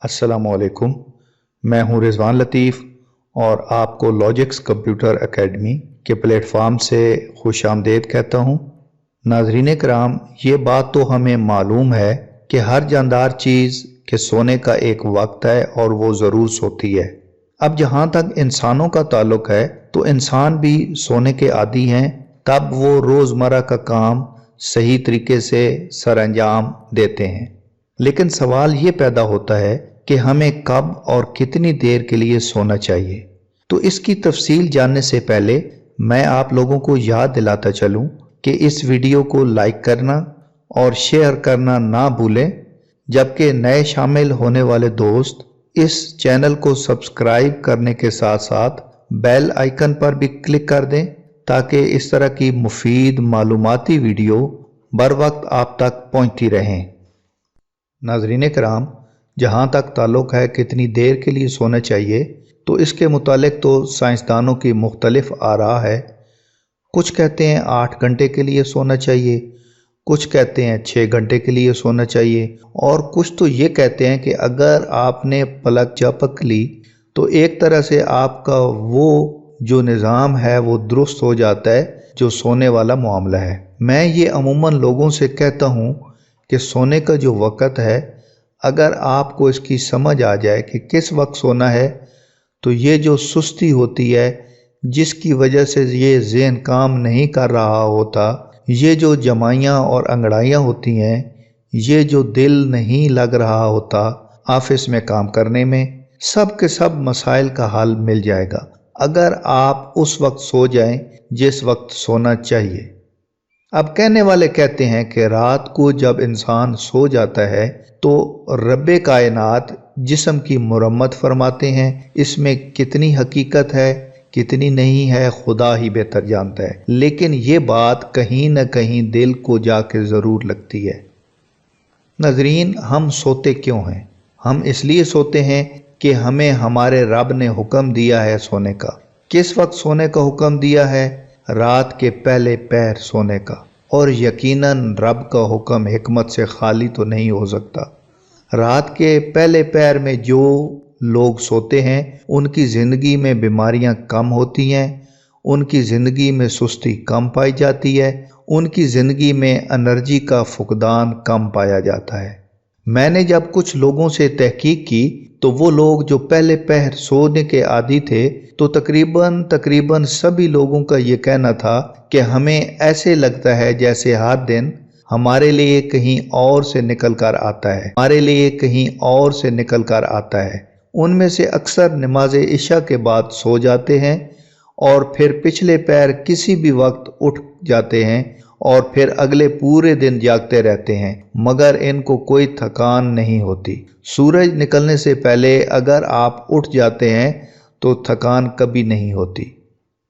अस्सलाम वालेकुम। मैं हूं रिजवान लतीफ़ और आपको लॉजिक्स कंप्यूटर एकेडमी के प्लेटफॉर्म से खुश आमदेद कहता हूं। नाज़रीन कराम, ये बात तो हमें मालूम है कि हर जानदार चीज़ के सोने का एक वक्त है और वो ज़रूर सोती है। अब जहां तक इंसानों का ताल्लुक है तो इंसान भी सोने के आदी हैं, तब वो रोज़मर्रा का काम सही तरीके से सर अंजाम देते हैं। लेकिन सवाल ये पैदा होता है कि हमें कब और कितनी देर के लिए सोना चाहिए। तो इसकी तफसील जानने से पहले मैं आप लोगों को याद दिलाता चलूं कि इस वीडियो को लाइक करना और शेयर करना ना भूलें, जबकि नए शामिल होने वाले दोस्त इस चैनल को सब्सक्राइब करने के साथ साथ बेल आइकन पर भी क्लिक कर दें ताकि इस तरह की मुफीद मालूमाती वीडियो बर वक्त आप तक पहुंचती रहें। नाज़रीन कराम, जहाँ तक ताल्लुक है कितनी देर के लिए सोना चाहिए, तो इसके मुतालिक तो साइंसदानों की मुख्तलिफ आरा है। कुछ कहते हैं 8 घंटे के लिए सोना चाहिए, कुछ कहते हैं 6 घंटे के लिए सोना चाहिए, और कुछ तो ये कहते हैं कि अगर आपने पलक झपक ली तो एक तरह से आपका वो जो निज़ाम है वो दुरुस्त हो जाता है, जो सोने वाला मामला है। मैं ये अमूमन लोगों से कहता हूँ कि सोने का जो वक़्त है, अगर आपको इसकी समझ आ जाए कि किस वक्त सोना है, तो ये जो सुस्ती होती है जिसकी वजह से ये ज़हन काम नहीं कर रहा होता, ये जो जमाइयाँ और अंगड़ाइयाँ होती हैं, ये जो दिल नहीं लग रहा होता ऑफिस में काम करने में, सब के सब मसाइल का हल मिल जाएगा अगर आप उस वक्त सो जाएं जिस वक्त सोना चाहिए। अब कहने वाले कहते हैं कि रात को जब इंसान सो जाता है तो रब्बे कायनात जिस्म की मुरम्मत फरमाते हैं। इसमें कितनी हकीकत है कितनी नहीं है खुदा ही बेहतर जानता है, लेकिन ये बात कहीं न कहीं दिल को जाके ज़रूर लगती है। नज़रीन, हम सोते क्यों हैं? हम इसलिए सोते हैं कि हमें हमारे रब ने हुक्म दिया है सोने का। किस वक्त सोने का हुक्म दिया है? रात के पहले पहर सोने का। और यकीनन रब का हुक्म हिकमत से खाली तो नहीं हो सकता। रात के पहले पहर में जो लोग सोते हैं उनकी ज़िंदगी में बीमारियां कम होती हैं, उनकी ज़िंदगी में सुस्ती कम पाई जाती है, उनकी ज़िंदगी में एनर्जी का फुकदान कम पाया जाता है। मैंने जब कुछ लोगों से तहकीक की तो वो लोग जो पहले पहर सोने के आदी थे, तो तकरीबन सभी लोगों का ये कहना था कि हमें ऐसे लगता है जैसे हर दिन हमारे लिए कहीं और से निकल कर आता है, हमारे लिए कहीं और से निकल कर आता है। उनमें से अक्सर नमाज इशा के बाद सो जाते हैं और फिर पिछले पैर किसी भी वक्त उठ जाते हैं और फिर अगले पूरे दिन जागते रहते हैं, मगर इनको कोई थकान नहीं होती। सूरज निकलने से पहले अगर आप उठ जाते हैं तो थकान कभी नहीं होती।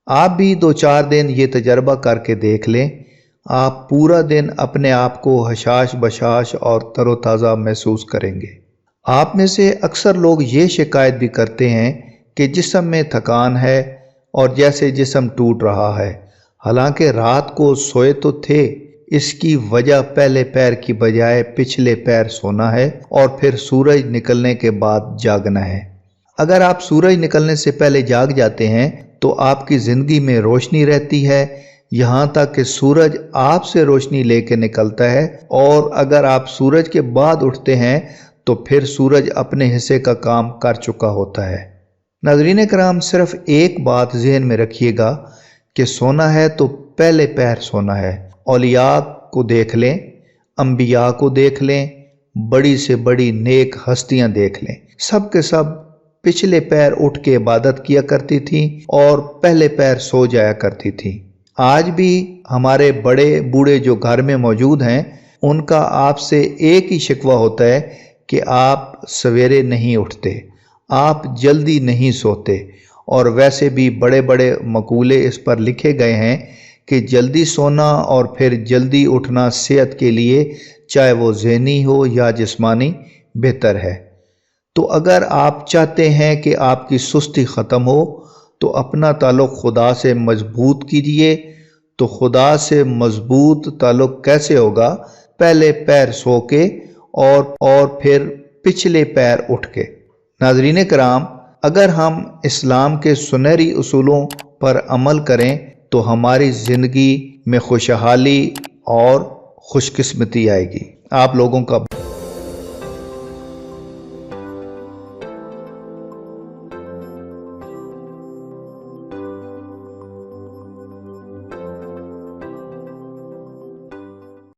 आप भी 2-4 दिन ये तजर्बा करके देख लें, आप पूरा दिन अपने आप को हशाश बशाश और तरोताज़ा महसूस करेंगे। आप में से अक्सर लोग ये शिकायत भी करते हैं कि जिस्म में थकान है और जैसे जिस्म टूट रहा है, हालांकि रात को सोए तो थे। इसकी वजह पहले पैर की बजाय पिछले पैर सोना है और फिर सूरज निकलने के बाद जागना है। अगर आप सूरज निकलने से पहले जाग जाते हैं तो आपकी ज़िंदगी में रोशनी रहती है, यहाँ तक कि सूरज आपसे रोशनी लेके निकलता है, और अगर आप सूरज के बाद उठते हैं तो फिर सूरज अपने हिस्से का काम कर चुका होता है। नाज़रीन कराम, सिर्फ एक बात ज़हन में रखिएगा कि सोना है तो पहले पहर सोना है। औलिया को देख लें, अंबिया को देख लें, बड़ी से बड़ी नेक हस्तियां देख लें, सब के सब पिछले पैर उठ के इबादत किया करती थी और पहले पैर सो जाया करती थी। आज भी हमारे बड़े बूढ़े जो घर में मौजूद हैं, उनका आपसे एक ही शिकवा होता है कि आप सवेरे नहीं उठते, आप जल्दी नहीं सोते। और वैसे भी बड़े बड़े मकूले इस पर लिखे गए हैं कि जल्दी सोना और फिर जल्दी उठना सेहत के लिए, चाहे वो ज़हनी हो या जिस्मानी, बेहतर है। तो अगर आप चाहते हैं कि आपकी सुस्ती ख़त्म हो तो अपना ताल्लुक़ खुदा से मजबूत कीजिए। तो खुदा से मजबूत ताल्लुक़ कैसे होगा? पहले पैर सो के और फिर پچھلے پیر اٹھ کے۔ ناظرین کرام، اگر ہم اسلام کے سنہری اصولوں پر عمل کریں تو ہماری زندگی میں خوشحالی اور خوش قسمتی آئے گی۔ آپ لوگوں کا